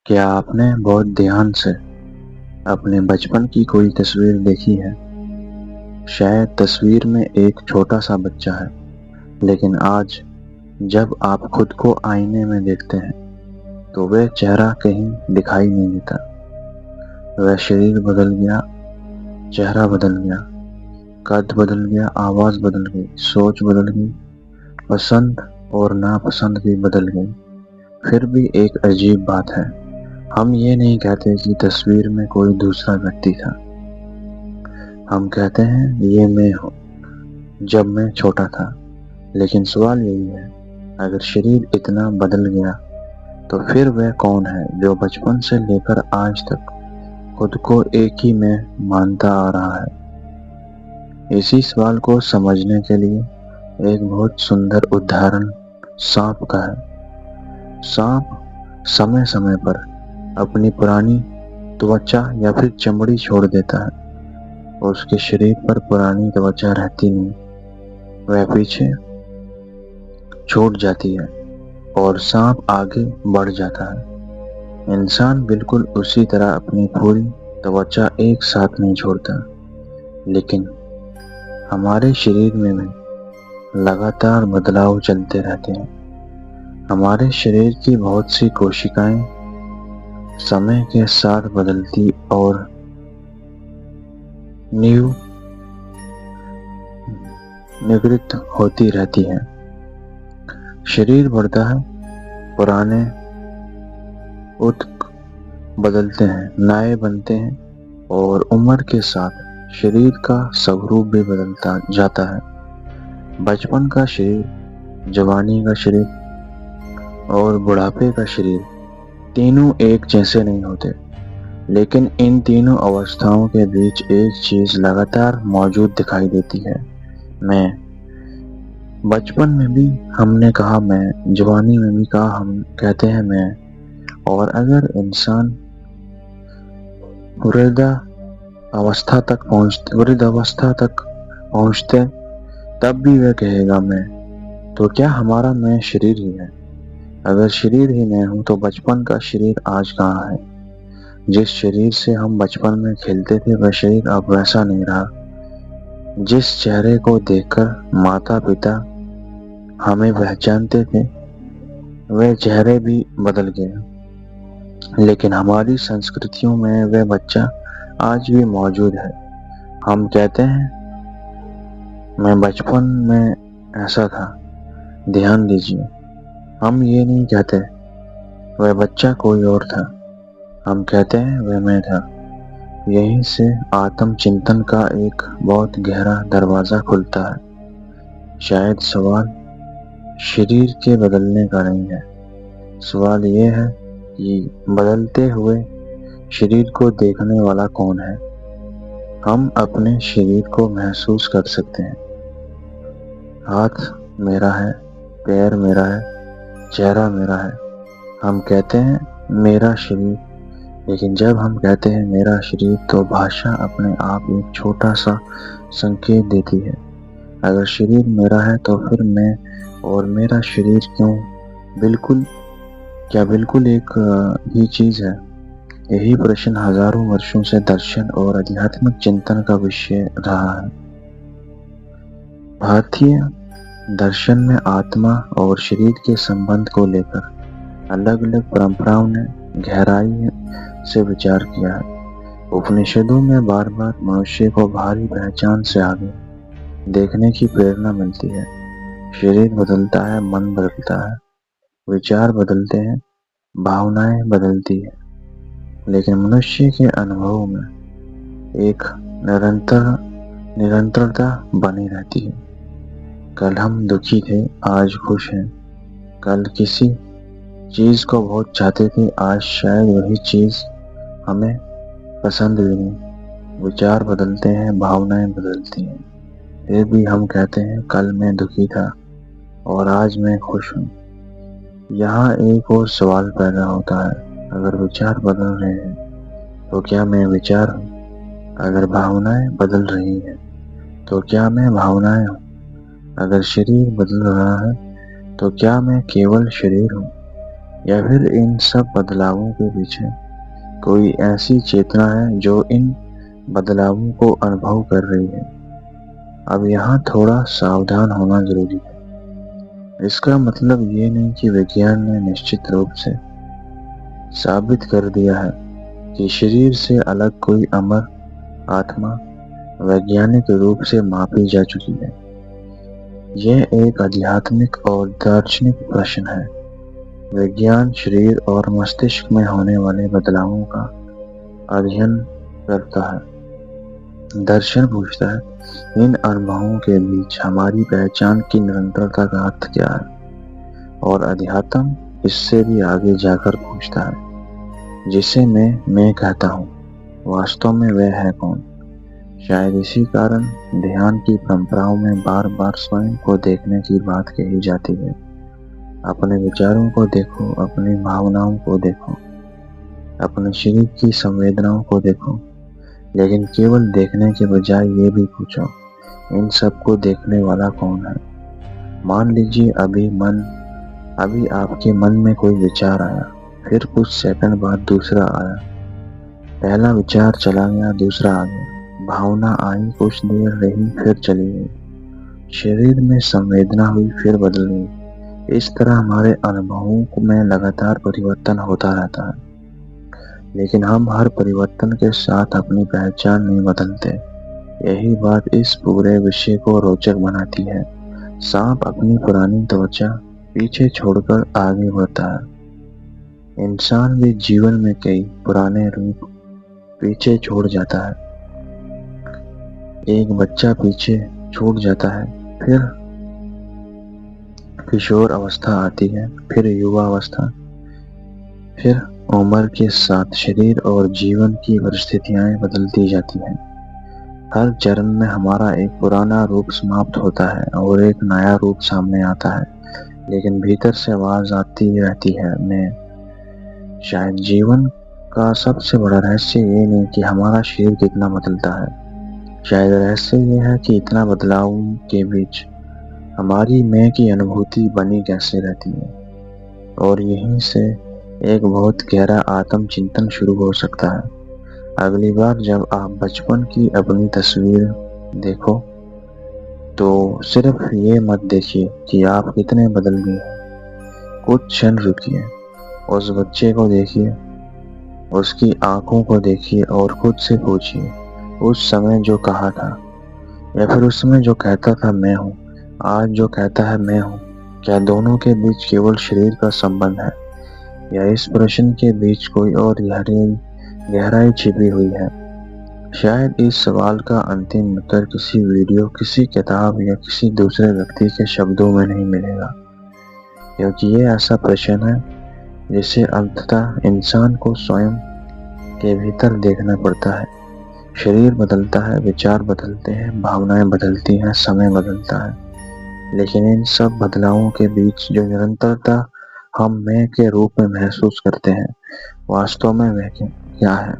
क्या आपने बहुत ध्यान से अपने बचपन की कोई तस्वीर देखी है? शायद तस्वीर में एक छोटा सा बच्चा है, लेकिन आज जब आप खुद को आईने में देखते हैं तो वह चेहरा कहीं दिखाई नहीं देता। वह शरीर बदल गया, चेहरा बदल गया, कद बदल गया, आवाज बदल गई, सोच बदल गई, पसंद और नापसंद भी बदल गई। फिर भी एक अजीब बात है, हम ये नहीं कहते कि तस्वीर में कोई दूसरा व्यक्ति था। हम कहते हैं ये मैं हूँ जब मैं छोटा था। लेकिन सवाल यही है, अगर शरीर इतना बदल गया तो फिर वह कौन है जो बचपन से लेकर आज तक खुद को एक ही में मानता आ रहा है? इसी सवाल को समझने के लिए एक बहुत सुंदर उदाहरण सांप का है। सांप समय समय पर अपनी पुरानी त्वचा या फिर चमड़ी छोड़ देता है और उसके शरीर पर पुरानी त्वचा रहती नहीं, वह पीछे छूट जाती है और सांप आगे बढ़ जाता है। इंसान बिल्कुल उसी तरह अपनी पूरी त्वचा एक साथ नहीं छोड़ता, लेकिन हमारे शरीर में भी लगातार बदलाव चलते रहते हैं। हमारे शरीर की बहुत सी कोशिकाएं समय के साथ बदलती और निवृत्त होती रहती है। शरीर बढ़ता है, पुराने ऊतक बदलते हैं, नए बनते हैं और उम्र के साथ शरीर का स्वरूप भी बदलता जाता है। बचपन का शरीर, जवानी का शरीर और बुढ़ापे का शरीर तीनों एक जैसे नहीं होते, लेकिन इन तीनों अवस्थाओं के बीच एक चीज लगातार मौजूद दिखाई देती है, मैं। बचपन में भी हमने कहा मैं, जवानी में भी कहा हम कहते हैं मैं, और अगर इंसान वृद्ध अवस्था तक पहुंचते तब भी वह कहेगा मैं। तो क्या हमारा मैं शरीर ही है? अगर शरीर ही मैं हूं तो बचपन का शरीर आज कहाँ है? जिस शरीर से हम बचपन में खेलते थे वह शरीर अब वैसा नहीं रहा। जिस चेहरे को देखकर माता पिता हमें पहचानते थे वह चेहरे भी बदल गए, लेकिन हमारी संस्कृतियों में वह बच्चा आज भी मौजूद है। हम कहते हैं मैं बचपन में ऐसा था, ध्यान दीजिए। हम ये नहीं कहते वह बच्चा कोई और था, हम कहते हैं वह मैं था। यहीं से आत्मचिंतन का एक बहुत गहरा दरवाजा खुलता है। शायद सवाल शरीर के बदलने का नहीं है, सवाल ये है कि बदलते हुए शरीर को देखने वाला कौन है। हम अपने शरीर को महसूस कर सकते हैं। हाथ मेरा है, पैर मेरा है, चेहरा मेरा है। हम कहते हैं मेरा शरीर, लेकिन जब हम कहते हैं मेरा शरीर तो भाषा अपने आप एक छोटा सा संकेत देती है। अगर शरीर मेरा है तो फिर मैं और मेरा शरीर बिल्कुल एक ही चीज है? यही प्रश्न हजारों वर्षों से दर्शन और आध्यात्मिक चिंतन का विषय रहा है। भारतीय दर्शन में आत्मा और शरीर के संबंध को लेकर अलग अलग परंपराओं ने गहराई से विचार किया है। उपनिषदों में बार बार मनुष्य को भारी पहचान से आगे देखने की प्रेरणा मिलती है। शरीर बदलता है, मन बदलता है, विचार बदलते हैं, भावनाएं बदलती है, लेकिन मनुष्य के अनुभव में एक निरंतरता बनी रहती है। कल हम दुखी थे, आज खुश हैं। कल किसी चीज को बहुत चाहते थे, आज शायद वही चीज हमें पसंद भी नहीं। विचार बदलते हैं, भावनाएं बदलती हैं, फिर भी हम कहते हैं कल मैं दुखी था और आज मैं खुश हूँ। यहाँ एक और सवाल पैदा होता है, अगर विचार बदल रहे हैं तो क्या मैं विचार हूँ? अगर भावनाएं बदल रही हैं तो क्या मैं भावनाएं हूँ? अगर शरीर बदल रहा है तो क्या मैं केवल शरीर हूँ या फिर इन सब बदलावों के पीछे कोई ऐसी चेतना है जो इन बदलावों को अनुभव कर रही है। अब यहाँ थोड़ा सावधान होना जरूरी है। इसका मतलब ये नहीं कि विज्ञान ने निश्चित रूप से साबित कर दिया है कि शरीर से अलग कोई अमर आत्मा वैज्ञानिक रूप से मापी जा चुकी है। यह एक आध्यात्मिक और दार्शनिक प्रश्न है। विज्ञान शरीर और मस्तिष्क में होने वाले बदलावों का अध्ययन करता है। दर्शन पूछता है, इन अनुभवों के बीच हमारी पहचान की निरंतरता का अर्थ क्या है? और अध्यात्म इससे भी आगे जाकर पूछता है, जिसे मैं कहता हूँ, वास्तव में वह है कौन? शायद इसी कारण ध्यान की परंपराओं में बार बार स्वयं को देखने की बात कही जाती है। अपने विचारों को देखो, अपनी भावनाओं को देखो, अपने शरीर की संवेदनाओं को देखो, लेकिन केवल देखने के बजाय ये भी पूछो, इन सब को देखने वाला कौन है? मान लीजिए अभी आपके मन में कोई विचार आया, फिर कुछ सेकंड बाद दूसरा आया। पहला विचार चला गया, दूसरा आ गया। भावना आई, कुछ देर रही, फिर चली गई। शरीर में संवेदना हुई, फिर बदल गई। इस तरह हमारे अनुभवों में लगातार परिवर्तन होता रहता है, लेकिन हम हर परिवर्तन के साथ अपनी पहचान नहीं बदलते। यही बात इस पूरे विषय को रोचक बनाती है। सांप अपनी पुरानी त्वचा पीछे छोड़कर आगे बढ़ता है। इंसान भी जीवन में कई पुराने रूप पीछे छोड़ जाता है। एक बच्चा पीछे छूट जाता है, फिर किशोर अवस्था आती है, फिर युवा अवस्था, फिर उम्र के साथ शरीर और जीवन की परिस्थितियां बदलती जाती हैं। हर चरण में हमारा एक पुराना रूप समाप्त होता है और एक नया रूप सामने आता है, लेकिन भीतर से आवाज आती रहती है, मैं। शायद जीवन का सबसे बड़ा रहस्य ये नहीं कि हमारा शरीर कितना बदलता है, शायद रहस्य ये है कि इतना बदलाव के बीच हमारी मैं की अनुभूति बनी कैसे रहती है। और यहीं से एक बहुत गहरा आत्म चिंतन शुरू हो सकता है। अगली बार जब आप बचपन की अपनी तस्वीर देखो, तो सिर्फ ये मत देखिए कि आप कितने बदल गए। कुछ क्षण रुकिए, उस बच्चे को देखिए, उसकी आंखों को देखिए और खुद से पूछिए, उस समय जो कहा था, या फिर उस समय जो कहता था मैं हूँ, आज जो कहता है मैं हूँ, क्या दोनों के बीच केवल शरीर का संबंध है, या इस प्रश्न के बीच कोई और गहराई छिपी हुई है? शायद इस सवाल का अंतिम उत्तर किसी वीडियो, किसी किताब या किसी दूसरे व्यक्ति के शब्दों में नहीं मिलेगा, क्योंकि ये ऐसा प्रश्न है जिसे अंततः इंसान को स्वयं के भीतर देखना पड़ता है। शरीर बदलता है, विचार बदलते हैं, भावनाएं बदलती हैं, समय बदलता है, लेकिन इन सब बदलावों के बीच जो निरंतरता हम मैं के रूप में महसूस करते हैं, वास्तव में वह क्या है?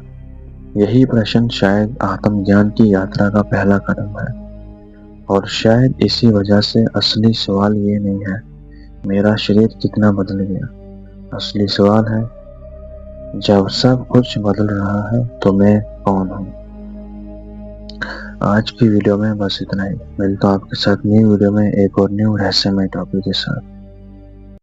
यही प्रश्न शायद आत्मज्ञान की यात्रा का पहला कदम है। और शायद इसी वजह से असली सवाल ये नहीं है, मेरा शरीर कितना बदल गया। असली सवाल है, जब सब कुछ बदल रहा है तो मैं कौन हूँ? आज की वीडियो में बस इतना ही। मिलता हूँ आपके साथ नई वीडियो में एक और न्यू रहस्यमय टॉपिक के साथ।